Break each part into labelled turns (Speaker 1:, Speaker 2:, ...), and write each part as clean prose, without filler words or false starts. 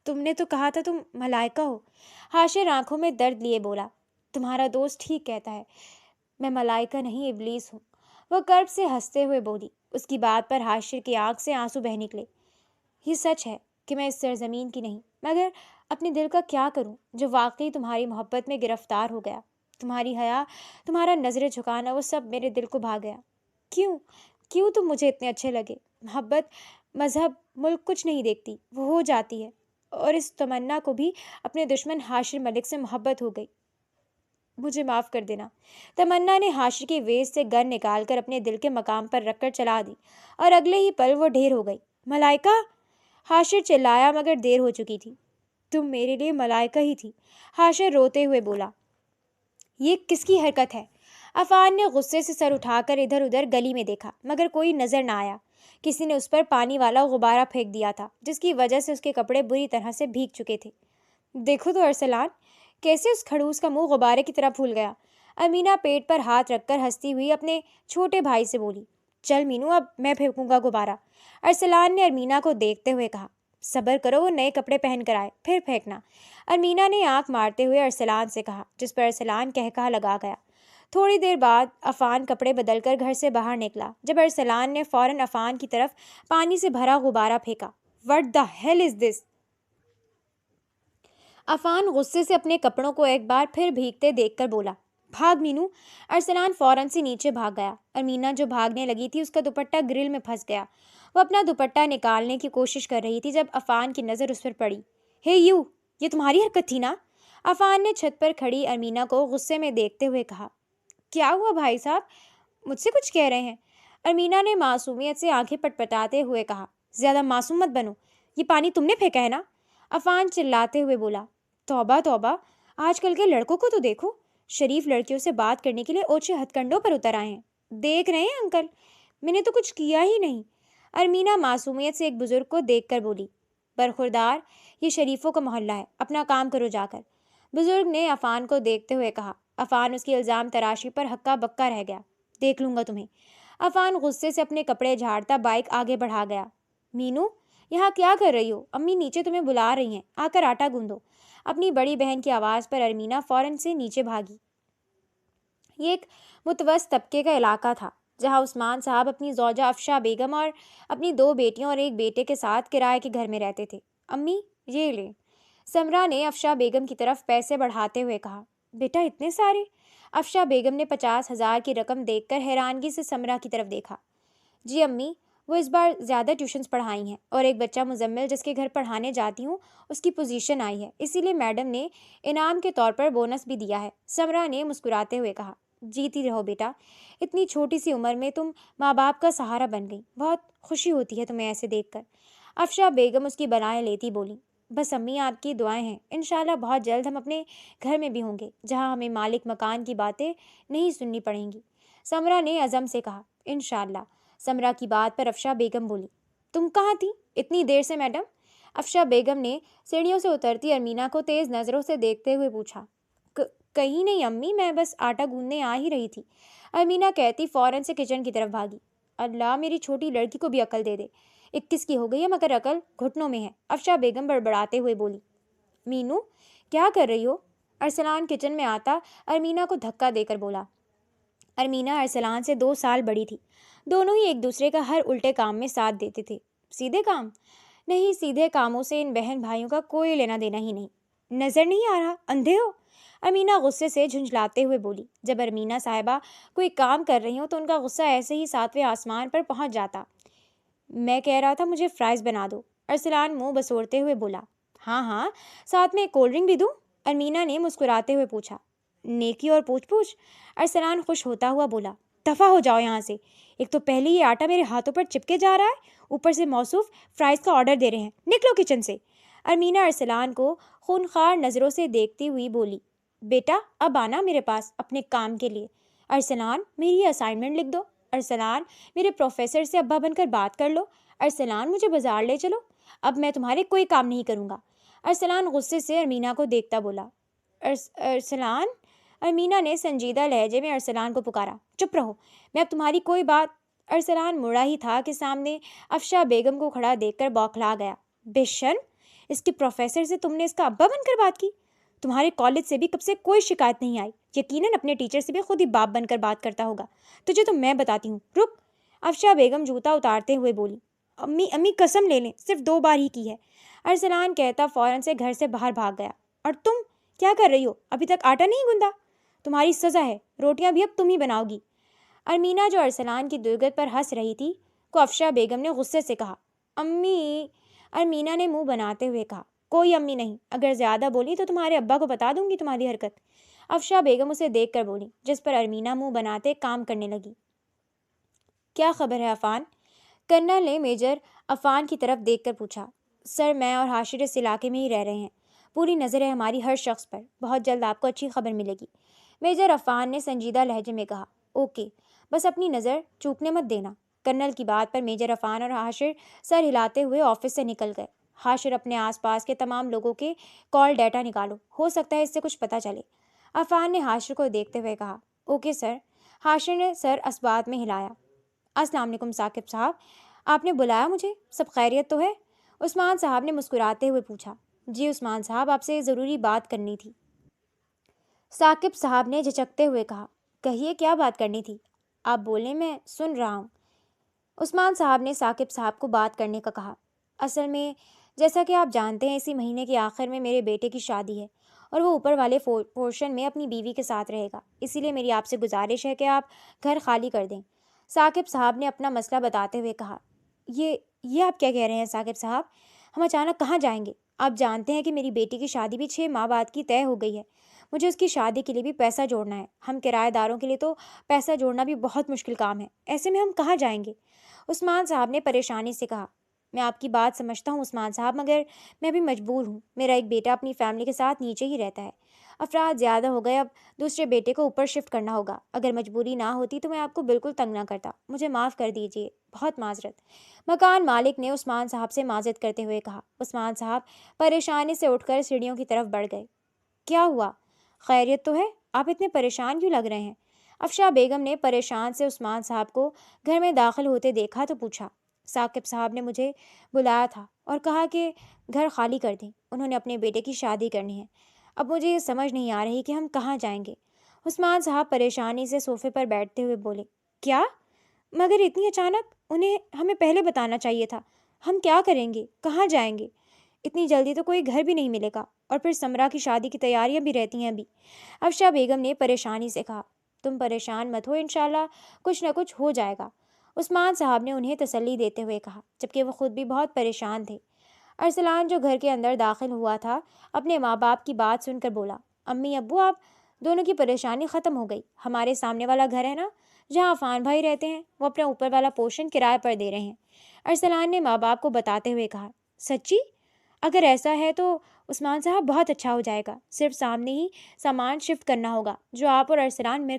Speaker 1: تم نے تو کہا تھا تم ملائکہ ہو۔ حاشر آنکھوں میں درد لیے بولا، تمہارا دوست ٹھیک کہتا ہے، میں ملائکہ نہیں ابلیس ہوں۔ وہ کرب سے ہنستے ہوئے بولی۔ اس کی بات پر حاشر کی آنکھ سے آنسو بہہ نکلے۔ یہ سچ ہے کہ میں اس سرزمین کی نہیں، مگر اپنے دل کا کیا کروں جو واقعی تمہاری محبت میں گرفتار ہو گیا۔ تمہاری حیا، تمہارا نظر جھکانا، وہ سب میرے دل کو بھا گیا۔ کیوں تم مجھے اتنے اچھے لگے؟ محبت مذہب ملک کچھ نہیں دیکھتی، وہ ہو جاتی ہے۔ اور اس تمنا کو بھی اپنے دشمن حاشر ملک سے محبت ہو گئی۔ مجھے معاف کر دینا۔ تمنا نے حاشر کے ویز سے گن نکال کر اپنے دل کے مقام پر رکھ کر چلا دی اور اگلے ہی پل وہ ڈھیر ہو گئی۔ ملائکہ! حاشر چلایا مگر دیر ہو چکی تھی۔ تم میرے لیے ملائکہ ہی تھی، حاشر روتے ہوئے بولا۔ یہ کس کی حرکت ہے؟ عفان نے غصے سے سر اٹھا کر ادھر ادھر گلی میں دیکھا مگر کوئی نظر نہ آیا۔ کسی نے اس پر پانی والا غبارہ پھینک دیا تھا جس کی وجہ سے اس کے کپڑے بری طرح سے بھیگ چکے تھے۔ دیکھو تو ارسلان، کیسے اس کھڑوس کا منہ غبارے کی طرح پھول گیا۔ امینا پیٹ پر ہاتھ رکھ کر ہنستی ہوئی اپنے چھوٹے بھائی سے بولی، چل مینو اب میں پھینکوں گا غبارہ۔ ارسلان نے ارمینا کو دیکھتے ہوئے کہا، صبر کرو، وہ نئے کپڑے پہن کر آئے پھر پھینکنا۔ ارمینا نے آنکھ مارتے ہوئے ارسلان سے کہا، جس پر ارسلان کہکہا لگا گیا۔ تھوڑی دیر بعد عفان کپڑے بدل کر گھر سے باہر نکلا جب ارسلان نے فوراً عفان کی طرف پانی سے بھرا غبارہ پھینکا۔ What the hell is this؟ Affan غصے سے اپنے کپڑوں کو ایک بار پھر بھیگتے دیکھ کر بولا، بھاگ مینو۔ ارسلان فوراً سے نیچے بھاگ گیا۔ ارمینا جو بھاگنے لگی تھی اس کا دوپٹہ گرل میں پھنس گیا۔ وہ اپنا دوپٹہ نکالنے کی کوشش کر رہی تھی جب عفان کی نظر اس پر پڑی۔ ہے یو، یہ تمہاری حرکت تھی نا؟ عفان نے چھت پر کھڑی ارمینا کو غصے میں دیکھتے ہوئے کہا۔ کیا ہوا بھائی صاحب، مجھ سے کچھ کہہ رہے ہیں؟ ارمینا نے معصومیت سے آنکھیں پٹپٹاتے ہوئے کہا، زیادہ معصوم مت بنو، یہ پانی تم نے پھینکا ہے نا؟ عفان چلاتے ہوئے بولا، توبہ توبہ، آج کل کے لڑکوں کو تو دیکھو، شریف لڑکیوں سے بات کرنے کے لیے اونچے ہتھ کنڈوں پر اتر آئے ہیں۔ دیکھ رہے ہیں انکل، میں نے تو کچھ کیا ہی نہیں۔ ارمینا معصومیت سے ایک بزرگ کو دیکھ کر بولی، برخوردار، یہ شریفوں کا محلہ ہے، اپنا کام کرو جا کر۔ بزرگ نے عفان کو دیکھتے ہوئے کہا۔ عفان اس کی الزام تراشی پر ہکا بکا رہ گیا۔ دیکھ لوں گا تمہیں۔ عفان غصے سے اپنے کپڑے جھاڑتا بائک آگے بڑھا گیا۔ مینو، یہاں کیا کر رہی ہو؟ امی نیچے تمہیں بلا رہی ہیں، آ کر آٹا گوندو۔ اپنی بڑی بہن کی آواز پر ارمینا فوراً سے نیچے بھاگی۔ یہ ایک متوسط طبقے کا علاقہ تھا جہاں عثمان صاحب اپنی زوجہ افشا بیگم اور اپنی 2 بیٹیوں اور ایک بیٹے کے ساتھ کرائے کے گھر میں رہتے تھے۔ امی یہ لیں۔ سمرا نے افشا بیگم کی طرف پیسے بڑھاتے ہوئے کہا۔ بیٹا اتنے سارے؟ افشا بیگم نے 50,000 کی رقم دیکھ کر حیرانگی سے سمرا کی طرف دیکھا۔ جی امی، وہ اس بار زیادہ ٹیوشنز پڑھائی ہیں اور ایک بچہ مزمل جس کے گھر پڑھانے جاتی ہوں اس کی پوزیشن آئی ہے، اسی لیے میڈم نے انعام کے طور پر بونس بھی دیا ہے، سمرا نے مسکراتے ہوئے کہا۔ جیتی رہو بیٹا، اتنی چھوٹی سی عمر میں تم ماں باپ کا سہارا بن گئی، بہت خوشی ہوتی ہے تمہیں ایسے دیکھ کر۔ افشا بیگم اس کی بلائیں لیتی بولی، بس امی آپ کی دعائیں ہیں، انشاءاللہ بہت جلد ہم اپنے گھر میں بھی ہوں گے جہاں ہمیں مالک مکان کی باتیں نہیں سننی پڑیں گی، سمرا نے عزم سے کہا۔ انشاءاللہ۔ سمرا کی بات پر افشا بیگم بولی، تم کہاں تھی اتنی دیر سے میڈم؟ افشا بیگم نے سیڑھیوں سے اترتی ارمینا کو تیز نظروں سے دیکھتے ہوئے پوچھا۔ کہیں نہیں امی، میں بس آٹا گوندنے آ ہی رہی تھی، ارمینا کہتی فوراً سے کچن کی طرف بھاگی۔ اللہ میری چھوٹی لڑکی کو بھی عقل دے دے، 21 کی ہو گئی ہے مگر عقل گھٹنوں میں ہے، افشا بیگم بڑبڑاتے ہوئے بولی۔ مینو کیا کر رہی ہو؟ ارسلان کچن میں آتا ارمینا کو دھکا دے کر بولا۔ ارمینا ارسلان سے 2 سال بڑی تھی، دونوں ہی ایک دوسرے کا ہر الٹے کام میں ساتھ دیتے تھے۔ سیدھے کام؟ نہیں، سیدھے کاموں سے ان بہن بھائیوں کا کوئی لینا دینا ہی نہیں۔ نظر نہیں آ رہا اندھے ہو؟ ارمینا غصے سے جھنجھلاتے ہوئے بولی۔ جب ارمینا صاحبہ کوئی کام کر رہی ہوں تو ان کا غصہ ایسے ہی 7ویں آسمان پر پہنچ جاتا۔ میں کہہ رہا تھا مجھے فرائز بنا دو، ارسلان منہ بسوڑتے ہوئے بولا۔ ہاں ہاں، ساتھ میں کولڈ ڈرنک بھی دوں؟ ارمینا نے مسکراتے ہوئے پوچھا۔ نیکی اور پوچھ پوچھ، ارسلان خوش ہوتا ہوا بولا۔ دفع ہو جاؤ یہاں سے، ایک تو پہلے یہ آٹا میرے ہاتھوں پر چپکے جا رہا ہے، اوپر سے موصوف فرائز کا آرڈر دے رہے ہیں، نکلو کچن سے۔ ارمینا ارسلان کو خونخوار نظروں سے دیکھتی ہوئی بولی، بیٹا اب آنا میرے پاس اپنے کام کے لیے۔ ارسلان میری اسائنمنٹ لکھ دو۔ ارسلان میرے پروفیسر سے ابا بن کر بات کر لو۔ ارسلان مجھے بازار لے چلو، اب میں تمہارے کوئی کام نہیں کروں گا۔ ارسلان غصے سے ارمینا کو دیکھتا بولا۔ ارسلان، ارمینا نے سنجیدہ لہجے میں ارسلان کو پکارا۔ چپ رہو، میں اب تمہاری کوئی بات۔ ارسلان مڑا ہی تھا کہ سامنے افشا بیگم کو کھڑا دیکھ کر بوکھلا گیا۔ بے شرم، اس کے پروفیسر سے تم نے اس کا ابا بن کر بات کی؟ تمہارے کالج سے بھی کب سے کوئی شکایت نہیں آئی. یقیناً اپنے ٹیچر سے بھی خود ہی باپ بن کر بات کرتا ہوگا. تجھے تو میں بتاتی ہوں. رک. افشا بیگم جوتا اتارتے ہوئے بولی. امی امی قسم لے لیں, صرف 2 بار ہی کی ہے. ارسلان کہتا فوراً سے گھر سے باہر بھاگ گیا. اور تم کیا کر رہی ہو؟ ابھی تک آٹا نہیں گوندا؟ تمہاری سزا ہے, روٹیاں بھی اب تم ہی بناؤ گی. ارمینا جو ارسلان کی درگت پر ہنس رہی تھی کو افشا بیگم نے غصے سے کہا. امی. ارمینا نے منہ بناتے ہوئے کہا. کوئی امی نہیں, اگر زیادہ بولی تو تمہارے ابا کو بتا دوں گی تمہاری حرکت. افشا بیگم اسے دیکھ کر بولی, جس پر ارمینا منہ بناتے کام کرنے لگی. کیا خبر ہے عفان؟ کرنل نے میجر عفان کی طرف دیکھ کر پوچھا. سر, میں اور حاشر اس علاقے میں ہی رہ رہے ہیں. پوری نظر ہے ہماری ہر شخص پر. بہت جلد آپ کو اچھی خبر ملے گی, میجر عفان نے سنجیدہ لہجے میں کہا. اوکے, بس اپنی نظر چوکنے مت دینا. کرنل کی بات پر میجر عفان اور حاشر سر ہلاتے ہوئے آفس سے نکل گئے. حاشر, اپنے آس پاس کے تمام لوگوں کے کال ڈیٹا نکالو, ہو سکتا ہے اس سے کچھ پتہ چلے. عفان نے حاشر کو دیکھتے ہوئے کہا. Okay sir. حاشر نے سر اسبات میں ہلایا. السلام علیکم ثاقب صاحب, آپ نے بلایا مجھے؟ سب خیریت تو ہے؟ عثمان صاحب نے مسکراتے ہوئے پوچھا. جی عثمان صاحب, آپ سے ضروری بات کرنی تھی. ثاقب صاحب نے جھجکتے ہوئے کہا. کہیے, کیا بات کرنی تھی؟ آپ بولیں, میں سن رہا ہوں. عثمان صاحب نے ثاقب صاحب کو بات کرنے کا کہا. اصل میں جیسا کہ آپ جانتے ہیں, اسی مہینے کے آخر میں میرے بیٹے کی شادی ہے اور وہ اوپر والے پورشن میں اپنی بیوی کے ساتھ رہے گا. اسی لیے میری آپ سے گزارش ہے کہ آپ گھر خالی کر دیں. ثاقب صاحب نے اپنا مسئلہ بتاتے ہوئے کہا. یہ آپ کیا کہہ رہے ہیں ثاقب صاحب؟ ہم اچانک کہاں جائیں گے؟ آپ جانتے ہیں کہ میری بیٹی کی شادی بھی 6 ماہ بعد کی طے ہو گئی ہے. مجھے اس کی شادی کے لیے بھی پیسہ جوڑنا ہے. ہم کرایہ داروں کے لیے تو پیسہ جوڑنا بھی بہت مشکل کام ہے. ایسے میں ہم کہاں جائیں گے؟ عثمان صاحب نے پریشانی سے کہا. میں آپ کی بات سمجھتا ہوں عثمان صاحب, مگر میں بھی مجبور ہوں. میرا ایک بیٹا اپنی فیملی کے ساتھ نیچے ہی رہتا ہے. افراد زیادہ ہو گئے, اب دوسرے بیٹے کو اوپر شفٹ کرنا ہوگا. اگر مجبوری نہ ہوتی تو میں آپ کو بالکل تنگ نہ کرتا. مجھے معاف کر دیجیے, بہت معذرت. مکان مالک نے عثمان صاحب سے معذرت کرتے ہوئے کہا. عثمان صاحب پریشانی سے اٹھ کر سیڑھیوں کی طرف بڑھ گئے. کیا ہوا؟ خیریت تو ہے؟ آپ اتنے پریشان کیوں لگ رہے ہیں؟ افشا بیگم نے پریشان سے عثمان صاحب کو گھر میں داخل ہوتے دیکھا تو پوچھا. ثاقب صاحب نے مجھے بلایا تھا اور کہا کہ گھر خالی کر دیں. انہوں نے اپنے بیٹے کی شادی کرنی ہے. اب مجھے یہ سمجھ نہیں آ رہی کہ ہم کہاں جائیں گے. عثمان صاحب پریشانی سے صوفے پر بیٹھتے ہوئے بولے. کیا؟ مگر اتنی اچانک؟ انہیں ہمیں پہلے بتانا چاہیے تھا. ہم کیا کریں گے؟ کہاں جائیں گے؟ اتنی جلدی تو کوئی گھر بھی نہیں ملے گا, اور پھر سمرا کی شادی کی تیاریاں بھی رہتی ہیں ابھی. افشا بیگم نے پریشانی سے کہا. تم پریشان مت ہو, انشاءاللہ کچھ نہ کچھ ہو جائے گا. عثمان صاحب نے انہیں تسلی دیتے ہوئے کہا, جبکہ وہ خود بھی بہت پریشان تھے. ارسلان جو گھر کے اندر داخل ہوا تھا, اپنے ماں باپ کی بات سن کر بولا. امی ابو, آپ دونوں کی پریشانی ختم ہو گئی. ہمارے سامنے والا گھر ہے نا, جہاں عفان بھائی رہتے ہیں, وہ اپنا اوپر والا پورشن کرائے پر دے رہے ہیں. ارسلان نے ماں باپ کو بتاتے ہوئے کہا. سچی؟ اگر ایسا ہے تو عثمان صاحب بہت اچھا ہو جائے گا. صرف سامنے ہی سامان شفٹ کرنا ہوگا, جو آپ اور ارسلان مل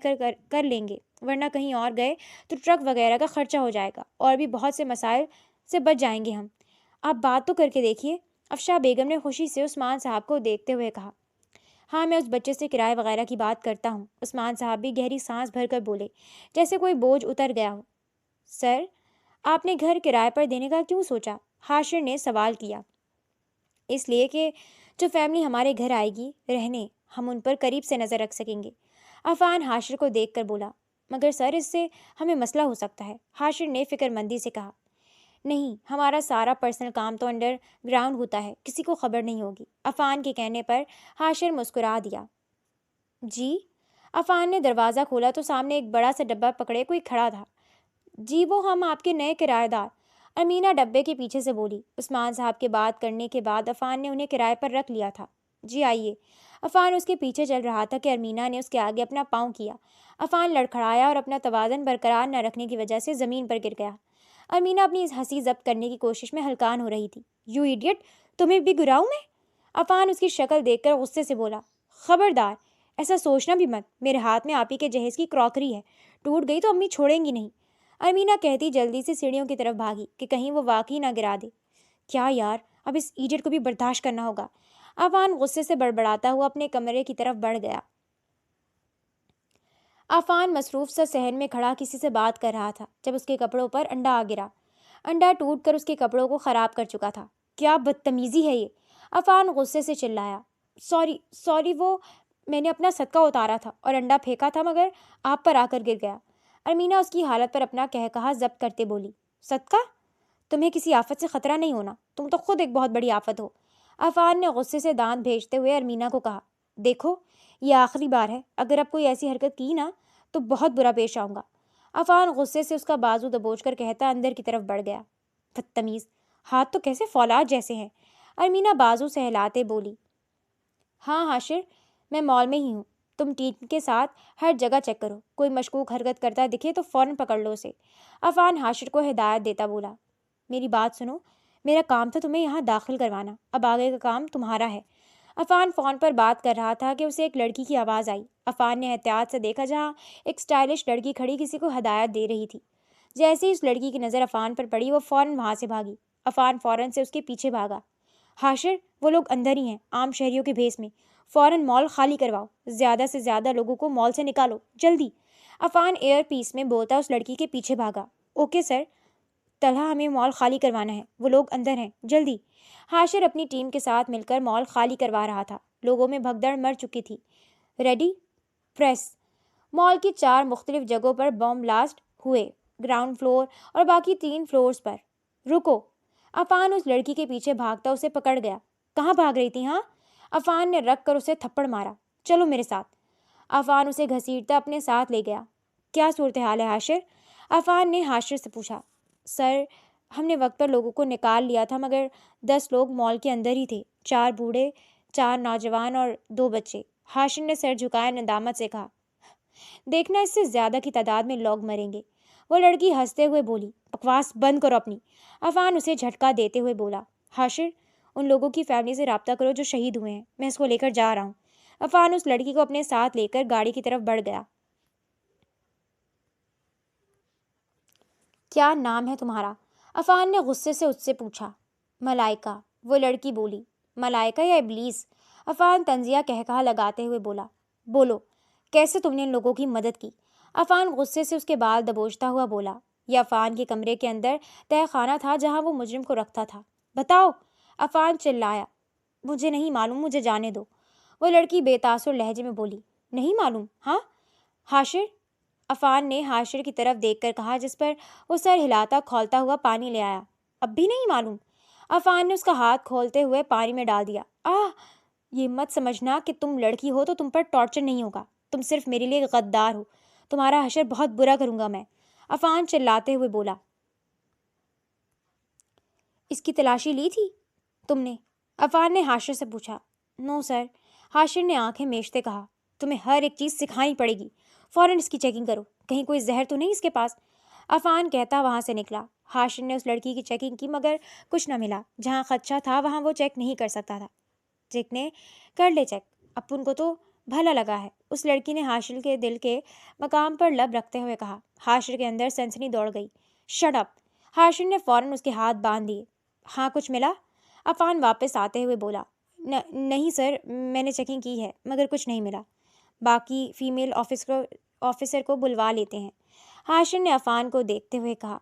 Speaker 1: کر لیں گے, ورنہ کہیں اور گئے تو ٹرک وغیرہ کا خرچہ ہو جائے گا, اور بھی بہت سے مسائل سے بچ جائیں گے ہم. آپ بات تو کر کے دیکھیے. افشا بیگم نے خوشی سے عثمان صاحب کو دیکھتے ہوئے کہا. ہاں, میں اس بچے سے کرائے وغیرہ کی بات کرتا ہوں. عثمان صاحب بھی گہری سانس بھر کر بولے, جیسے کوئی بوجھ اتر گیا ہو. سر, آپ نے گھر کرائے پر دینے کا کیوں سوچا؟ حاشر نے سوال کیا. اس لیے کہ جو فیملی ہمارے گھر آئے گی رہنے, ہم ان پر قریب سے نظر رکھ سکیں گے. عفان حاشر کو دیکھ کر بولا. مگر سر, اس سے ہمیں مسئلہ ہو سکتا ہے. حاشر نے فکر مندی سے کہا. نہیں, ہمارا سارا پرسنل کام تو انڈر گراؤنڈ ہوتا ہے, کسی کو خبر نہیں ہوگی. عفان کے کہنے پر حاشر مسکرا دیا. جی؟ عفان نے دروازہ کھولا تو سامنے ایک بڑا سا ڈبہ پکڑے کوئی کھڑا تھا. جی, وہ ہم آپ کے نئے کرایہ دار. امینا ڈبے کے پیچھے سے بولی. عثمان صاحب کے بات کرنے کے بعد عفان نے انہیں کرائے پر رکھ لیا تھا. جی آئیے. عفان اس کے پیچھے چل رہا تھا کہ ارمینا نے اس کے آگے اپنا پاؤں کیا. عفان لڑکھڑایا اور اپنا توازن برقرار نہ رکھنے کی وجہ سے زمین پر گر گیا. ارمینا اپنی اس ہنسی ضبط کرنے کی کوشش میں ہلکان ہو رہی تھی. یو ایڈیٹ, تمہیں بھی گراؤں میں؟ عفان اس کی شکل دیکھ کر غصے سے بولا. خبردار, ایسا سوچنا بھی مت. میرے ہاتھ میں آپ ہی کے جہیز کی کراکری ہے, ٹوٹ گئی تو امی چھوڑیں گی نہیں. ارمینا کہتی جلدی سے سیڑھیوں کی طرف بھاگی کہ کہیں وہ واقعی نہ گرا دے. کیا یار, اب اس ایڈیٹ کو بھی برداشت کرنا ہوگا. عفان غصے سے بڑبڑاتا ہوا اپنے کمرے کی طرف بڑھ گیا. عفان مصروف سا صحن میں کھڑا کسی سے بات کر رہا تھا جب اس کے کپڑوں پر انڈا آ گرا. انڈا ٹوٹ کر اس کے کپڑوں کو خراب کر چکا تھا. کیا بدتمیزی ہے یہ. عفان غصے سے چلایا، سوری سوری، وہ میں نے اپنا صدقہ اتارا تھا اور انڈا پھینکا تھا مگر آپ پر آ کر گر گیا۔ ارمینا اس کی حالت پر اپنا کہا ضبط کرتے بولی، صدقہ؟ تمہیں کسی آفت سے خطرہ نہیں ہونا، تم تو خود ایک بہت بڑی آفت ہو۔ عفان نے غصے سے دانت بھیجتے ہوئے ارمینا کو کہا، دیکھو یہ آخری بار ہے، اگر اب کوئی ایسی حرکت کی نا تو بہت برا پیش آؤں گا۔ عفان غصے سے اس کا بازو دبوچ کر کہتا اندر کی طرف بڑھ گیا، بدتمیز، ہاتھ تو کیسے فولاد جیسے ہیں۔ ارمینا بازو سہلاتے بولی، ہاں حاشر، میں مال میں ہی ہوں، تم ٹیم کے ساتھ ہر جگہ چیک کرو، کوئی مشکوک حرکت کرتا دکھے تو فوراً پکڑ لو اسے۔ عفان حاشر کو ہدایت دیتا بولا، میری بات سنو، میرا کام تھا تمہیں یہاں داخل کروانا، اب آگے کا کام تمہارا ہے۔ عفان فون پر بات کر رہا تھا کہ اسے ایک لڑکی کی آواز آئی۔ عفان نے احتیاط سے دیکھا جہاں ایک اسٹائلش لڑکی کھڑی کسی کو ہدایت دے رہی تھی۔ جیسے ہی اس لڑکی کی نظر عفان پر پڑی وہ فوراً وہاں سے بھاگی۔ عفان فوراً سے اس کے پیچھے بھاگا، حاشر وہ لوگ اندر ہی ہیں، عام شہریوں کے بھیس میں، فوراً مال خالی کرواؤ، زیادہ سے زیادہ لوگوں کو مال سے نکالو، جلدی۔ عفان ایئر پیس میں بولتا اس لڑکی کے پیچھے بھاگا، اوکے سر، طلحہ ہمیں مال خالی کروانا ہے، وہ لوگ اندر ہیں، جلدی۔ حاشر اپنی ٹیم کے ساتھ مل کر مال خالی کروا رہا تھا، لوگوں میں بھگدڑ مر چکی تھی۔ Ready, press. مال کی 4 مختلف جگہوں پر بم بلاسٹ ہوئے، گراؤنڈ فلور اور باقی 3 فلورز پر۔ رکو، عفان اس لڑکی کے پیچھے بھاگتا اسے پکڑ گیا، کہاں بھاگ رہی تھی ہاں؟ عفان نے رکھ کر اسے تھپڑ مارا، چلو میرے ساتھ۔ عفان اسے گھسیٹتا اپنے ساتھ لے گیا۔ کیا صورتحال ہے حاشر؟ عفان نے حاشر سے پوچھا۔ سر، ہم نے وقت پر لوگوں کو نکال لیا تھا مگر 10 لوگ مال کے اندر ہی تھے، 4 بوڑھے، 4 نوجوان اور 2 بچے۔ حاشر نے سر جھکائے ندامت سے کہا، دیکھنا اس سے زیادہ کی تعداد میں لوگ مریں گے۔ وہ لڑکی ہنستے ہوئے بولی، بکواس بند کرو اپنی۔ عفان اسے جھٹکا دیتے ہوئے بولا، حاشر ان لوگوں کی فیملی سے رابطہ کرو جو شہید ہوئے ہیں، میں اس کو لے کر جا رہا ہوں۔ عفان اس لڑکی کو اپنے ساتھ لے کر گاڑی کی طرف بڑھ گیا۔ کیا نام ہے تمہارا؟ عفان نے غصے سے اس سے پوچھا۔ ملائکہ، وہ لڑکی بولی۔ ملائکہ یا ابلیس؟ عفان طنزیہ کہا لگاتے ہوئے بولا۔ بولو، کیسے تم نے ان لوگوں کی مدد کی؟ عفان غصے سے اس کے بال دبوچتا ہوا بولا۔ یہ عفان کے کمرے کے اندر تہہ خانہ تھا جہاں وہ مجرم کو رکھتا تھا۔ بتاؤ، عفان چلایا۔ مجھے نہیں معلوم، مجھے جانے دو، وہ لڑکی بے تاثر لہجے میں بولی۔ نہیں معلوم؟ ہاں حاشر؟ عفان نے حاشر کی طرف دیکھ کر کہا جس پر وہ سر ہلاتا کھولتا ہوا پانی لے آیا۔ اب بھی نہیں معلوم؟ عفان نے اس کا ہاتھ کھولتے ہوئے پانی میں ڈال دیا۔ یہ مت سمجھنا کہ تم لڑکی ہو تو تم پر ٹارچر نہیں ہوگا، تم صرف میرے لیے غدار ہو، تمہارا حشر بہت برا کروں گا میں، عفان چلاتے ہوئے بولا۔ اس کی تلاشی لی تھی تم نے؟ عفان نے حاشر سے پوچھا۔ نو سر، حاشر نے آنکھیں میچتے کہا، تمہیں ہر ایک چیز سکھانی پڑے گی، فوراً اس کی چیکنگ کرو، کہیں کوئی زہر تو نہیں اس کے پاس؟ عفان کہتا وہاں سے نکلا۔ حاشر نے اس لڑکی کی چیکنگ کی مگر کچھ نہ ملا، جہاں خدشہ تھا وہاں وہ چیک نہیں کر سکتا تھا۔ چیک نے کر لے چیک، اپن کو تو بھلا لگا ہے، اس لڑکی نے حاشر کے دل کے مقام پر لب رکھتے ہوئے کہا۔ حاشر کے اندر سنسنی دوڑ گئی۔ شٹ اپ، حاشر نے فوراً اس کے ہاتھ باندھ دیے۔ ہاں کچھ ملا؟ عفان واپس آتے ہوئے بولا۔ نہیں سر، میں نے چیکنگ کی ہے مگر کچھ نہیں ملا، باقی فیمیل آفیسر کو بلوا لیتے ہیں، حاشر نے عفان کو دیکھتے ہوئے کہا۔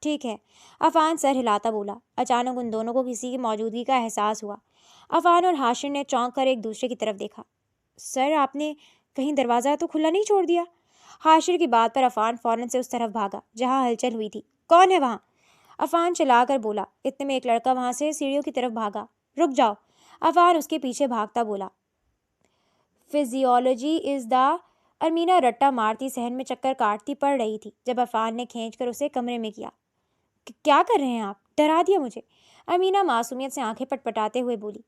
Speaker 1: ٹھیک ہے، عفان سر ہلاتا بولا۔ اچانک ان دونوں کو کسی کی موجودگی کا احساس ہوا۔ عفان اور حاشر نے چونک کر ایک دوسرے کی طرف دیکھا۔ سر، آپ نے کہیں دروازہ تو کھلا نہیں چھوڑ دیا؟ حاشر کی بات پر عفان فوراً سے اس طرف بھاگا جہاں ہلچل ہوئی تھی۔ کون ہے وہاں؟ عفان چلا کر بولا۔ اتنے میں ایک لڑکا وہاں سے سیڑھیوں کی طرف بھاگا۔ رک جاؤ، عفان اس کے پیچھے بھاگتا بولا۔ فزیولوجی از دا، ارمینا رٹا مارتی صحن میں چکر کاٹتی پڑ رہی تھی جب عفان نے کھینچ کر اسے کمرے میں کیا۔ کیا کر رہے ہیں آپ؟ ڈرا دیا مجھے، ارمینا معصومیت سے آنکھیں پٹپٹاتے ہوئے بولی۔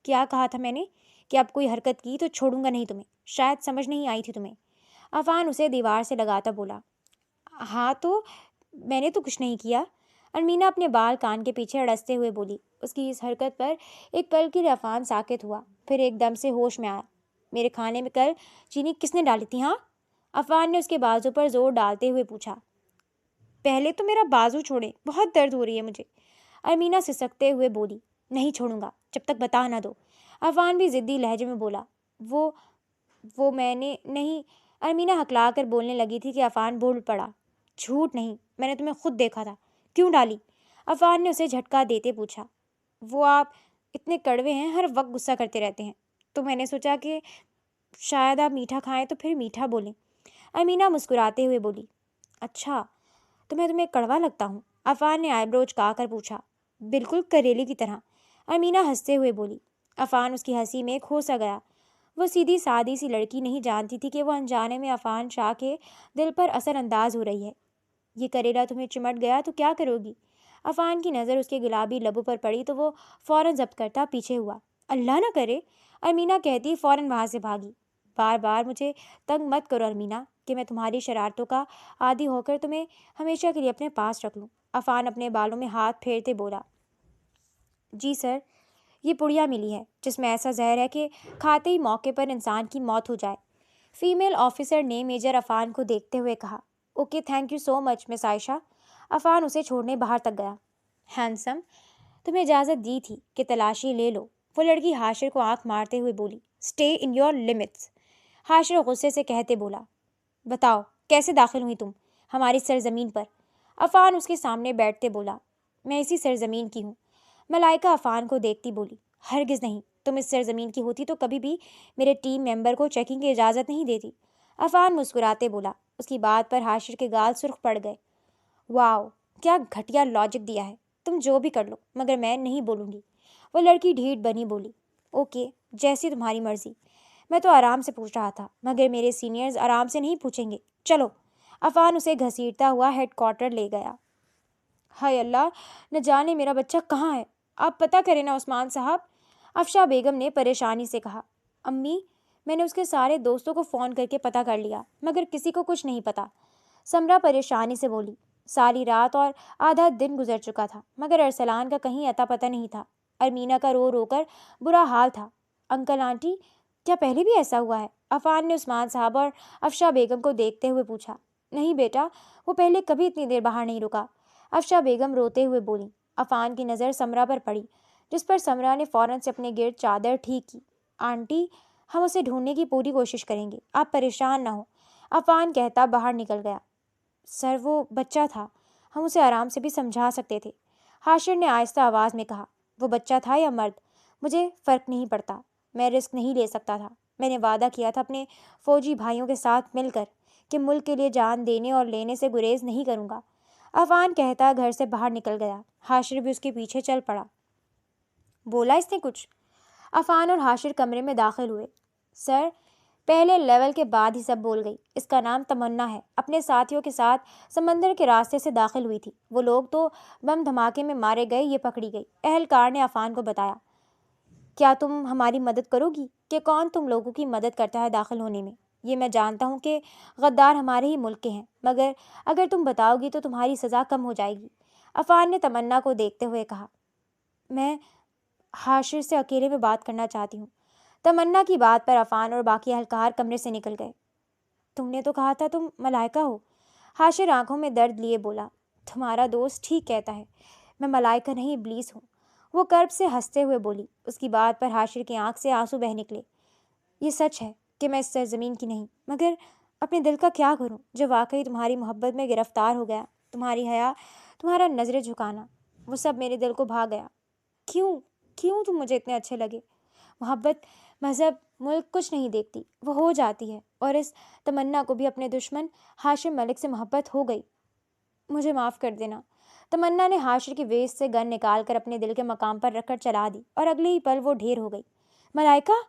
Speaker 1: کیا کہا تھا میں نے کہ اب کوئی حرکت کی تو چھوڑوں گا نہیں تمہیں، شاید سمجھ نہیں آئی تھی تمہیں، عفان اسے دیوار سے لگاتا بولا۔ ہاں تو میں نے تو کچھ نہیں کیا، ارمینا اپنے بال کان کے پیچھے اڑستے ہوئے بولی۔ اس کی اس حرکت پر ایک پل کے لیے عفان ساکت ہوا، پھر ایک دم سے ہوش میں آیا۔ میرے کھانے میں کل چینی کس نے ڈالی تھی ہاں؟ عفان نے اس کے بازو پر زور ڈالتے ہوئے پوچھا۔ پہلے تو میرا بازو چھوڑیں، بہت درد ہو رہی ہے مجھے، ارمینا سسکتے ہوئے بولی۔ نہیں چھوڑوں گا جب تک بتا نہ دو، عفان بھی ضدی لہجے میں بولا۔ وہ میں نے نہیں، ارمینا ہکلا کر بولنے لگی تھی کہ عفان بول پڑا۔ جھوٹ نہیں، میں نے تمہیں خود دیکھا تھا، کیوں ڈالی؟ عفان نے اسے جھٹکا دیتے پوچھا۔ وہ آپ اتنے کڑوے ہیں, ہر وقت غصہ کرتے رہتے ہیں. تو میں نے سوچا کہ شاید آپ میٹھا کھائیں تو پھر میٹھا بولیں. امینا مسکراتے ہوئے بولی. اچھا, تو میں تمہیں کڑوا لگتا ہوں؟ عفان نے آئی برو چکا کر پوچھا. بالکل کریلے کی طرح, امینا ہنستے ہوئے بولی. عفان اس کی ہنسی میں کھو سا گیا. وہ سیدھی سادی سی لڑکی نہیں جانتی تھی کہ وہ انجانے میں عفان شاہ کے دل پر اثر انداز ہو رہی ہے. یہ کریلا تمہیں چمٹ گیا تو کیا کرو گی؟ عفان کی نظر اس کے گلابی لبوں پر پڑی تو وہ فوراً ضبط کرتا پیچھے ہوا. اللہ نہ کرے, ارمینا کہتی فوراً وہاں سے بھاگی. بار بار مجھے تنگ مت کرو ارمینا, کہ میں تمہاری شرارتوں کا عادی ہو کر تمہیں ہمیشہ کے لیے اپنے پاس رکھ لوں. عفان اپنے بالوں میں ہاتھ پھیرتے بولا. جی سر, یہ پڑیا ملی ہے جس میں ایسا زہر ہے کہ کھاتے ہی موقع پر انسان کی موت ہو جائے. فیمیل آفیسر نے میجر عفان کو دیکھتے ہوئے کہا. اوکے, تھینک یو سو مچ مس عائشہ. عفان اسے چھوڑنے باہر تک گیا. ہینڈسم, تمہیں اجازت دی تھی کہ تلاشی لے لو, وہ لڑکی حاشر کو آنکھ مارتے ہوئے بولی. Stay in your limits, Hashir غصے سے کہتے بولا. بتاؤ کیسے داخل ہوئی تم ہماری سرزمین پر؟ عفان اس کے سامنے بیٹھتے بولا. میں اسی سرزمین کی ہوں. ملائکہ عفان کو دیکھتی بولی. ہرگز نہیں, تم اس سرزمین کی ہوتی تو کبھی بھی میرے ٹیم ممبر کو چیکنگ کی اجازت نہیں دیتی. عفان مسکراتے بولا. اس کی بات پر حاشر کے گال سرخ پڑ گئے. واو, کیا گھٹیا لاجک دیا ہے. تم جو بھی کر لو مگر میں نہیں بولوں گی. وہ لڑکی ڈھیٹ بنی بولی. اوکے, جیسی تمہاری مرضی. میں تو آرام سے پوچھ رہا تھا مگر میرے سینئرز آرام سے نہیں پوچھیں گے. چلو. عفان اسے گھسیٹتا ہوا ہیڈ کوارٹر لے گیا. ہائے اللہ, نہ جانے میرا بچہ کہاں ہے. آپ پتہ کریں نا عثمان صاحب, افشا بیگم نے پریشانی سے کہا. امی, میں نے اس کے سارے دوستوں کو فون کر کے پتہ کر لیا مگر کسی کو کچھ نہیں پتہ. سمرا پریشانی سے بولی. ساری رات اور آدھا دن گزر چکا تھا مگر ارسلان کا کہیں اتا پتہ نہیں تھا. ارمینا کا رو رو کر برا حال تھا. انکل آنٹی, کیا پہلے بھی ایسا ہوا ہے؟ عفان نے عثمان صاحب اور افشا بیگم کو دیکھتے ہوئے پوچھا. نہیں بیٹا, وہ پہلے کبھی اتنی دیر باہر نہیں رکا. افشا بیگم روتے ہوئے بولی. عفان کی نظر سمرا پر پڑی جس پر سمرا نے فوراً سے اپنے گرد چادر ٹھیک کی. آنٹی, ہم اسے ڈھونڈنے کی پوری کوشش کریں گے, آپ پریشان نہ ہو, عفان کہتا باہر نکل گیا. سر, وہ بچہ تھا, ہم اسے آرام سے بھی سمجھا سکتے تھے. حاشر نے آہستہ آواز میں کہا. وہ بچہ تھا یا مرد مجھے فرق نہیں پڑتا, میں رسک نہیں لے سکتا تھا. میں نے وعدہ کیا تھا اپنے فوجی بھائیوں کے ساتھ مل کر کہ ملک کے لیے جان دینے اور لینے سے گریز نہیں کروں گا. عفان کہتا گھر سے باہر نکل گیا. حاشر بھی اس کے پیچھے چل پڑا. بولا اس نے کچھ؟ عفان اور حاشر کمرے میں داخل ہوئے. سر, پہلے لیول کے بعد ہی سب بول گئی. اس کا نام تمنا ہے, اپنے ساتھیوں کے ساتھ سمندر کے راستے سے داخل ہوئی تھی. وہ لوگ تو بم دھماکے میں مارے گئے, یہ پکڑی گئی. اہلکار نے عفان کو بتایا. کیا تم ہماری مدد کرو گی؟ کہ کون تم لوگوں کی مدد کرتا ہے داخل ہونے میں؟ یہ میں جانتا ہوں کہ غدار ہمارے ہی ملک کے ہیں مگر اگر تم بتاؤ گی تو تمہاری سزا کم ہو جائے گی. عفان نے تمنا کو دیکھتے ہوئے کہا. میں حاشر سے اکیلے میں بات کرنا چاہتی ہوں. تمنا کی بات پر عفان اور باقی اہلکار کمرے سے نکل گئے. تم نے تو کہا تھا تم ملائکہ ہو. حاشر آنکھوں میں درد لیے بولا. تمہارا دوست ٹھیک کہتا ہے, میں ملائکہ نہیں ابلیس ہوں. وہ کرب سے ہنستے ہوئے بولی. اس کی بات پر حاشر کی آنکھ سے آنسو بہہ نکلے. یہ سچ ہے کہ میں اس سرزمین کی نہیں, مگر اپنے دل کا کیا کروں جو واقعی تمہاری محبت میں گرفتار ہو گیا. تمہاری حیا, تمہارا نظر جھکانا, وہ سب میرے دل کو بھا گیا. کیوں تم مجھے اتنے اچھے لگے؟ محبت مذہب ملک کچھ نہیں دیکھتی, وہ ہو جاتی ہے. اور اس تمنا کو بھی اپنے دشمن ہاشم ملک سے محبت ہو گئی. مجھے معاف کر دینا. تمنا نے حاشر کی ویسٹ سے گن نکال کر اپنے دل کے مقام پر رکھ کر چلا دی اور اگلے ہی پل وہ ڈھیر ہو گئی. ملائکہ,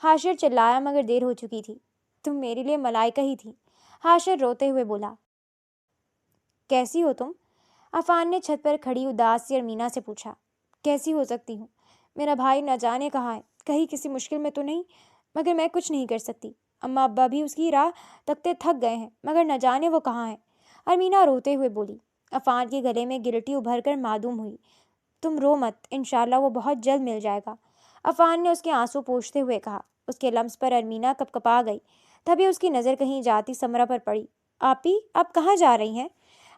Speaker 1: حاشر چلایا مگر دیر ہو چکی تھی. تم میرے لیے ملائکہ ہی تھی. حاشر روتے ہوئے بولا. کیسی ہو تم؟ عفان نے چھت پر کھڑی اداس سی ارمینا سے پوچھا. کیسی ہو سکتی ہوں؟ میرا بھائی نہ جانے کہاں ہے, کہیں کسی مشکل میں تو نہیں, مگر میں کچھ نہیں کر سکتی. اماں ابا بھی اس کی راہ تکتے تھک گئے ہیں مگر نہ جانے وہ کہاں ہے. ارمینا روتے ہوئے بولی. عفان کے گلے میں گلٹی ابھر کر معدوم ہوئی. تم رو مت, انشاءاللہ وہ بہت جلد مل جائے گا. عفان نے اس کے آنسو پوچھتے ہوئے کہا. اس کے لمس پر ارمینا کپکپا گئی. تبھی اس کی نظر کہیں جاتی سمرا پر پڑی. آپی, آپ کہاں جا رہی ہیں؟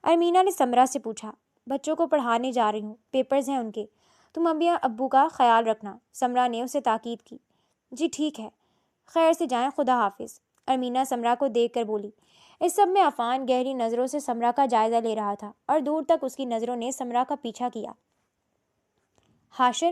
Speaker 1: ارمینا نے سمرا سے پوچھا. بچوں کو پڑھانے جا رہی ہوں, پیپرز ہیں ان کے. تم ابو کا خیال رکھنا. سمرا نے اسے تاکید کی. جی ٹھیک ہے, خیر سے جائیں, خدا حافظ. ارمینا سمرا کو دیکھ کر بولی. اس سب میں عفان گہری نظروں سے سمرا کا جائزہ لے رہا تھا اور دور تک اس کی نظروں نے سمرا کا پیچھا کیا. حاشر,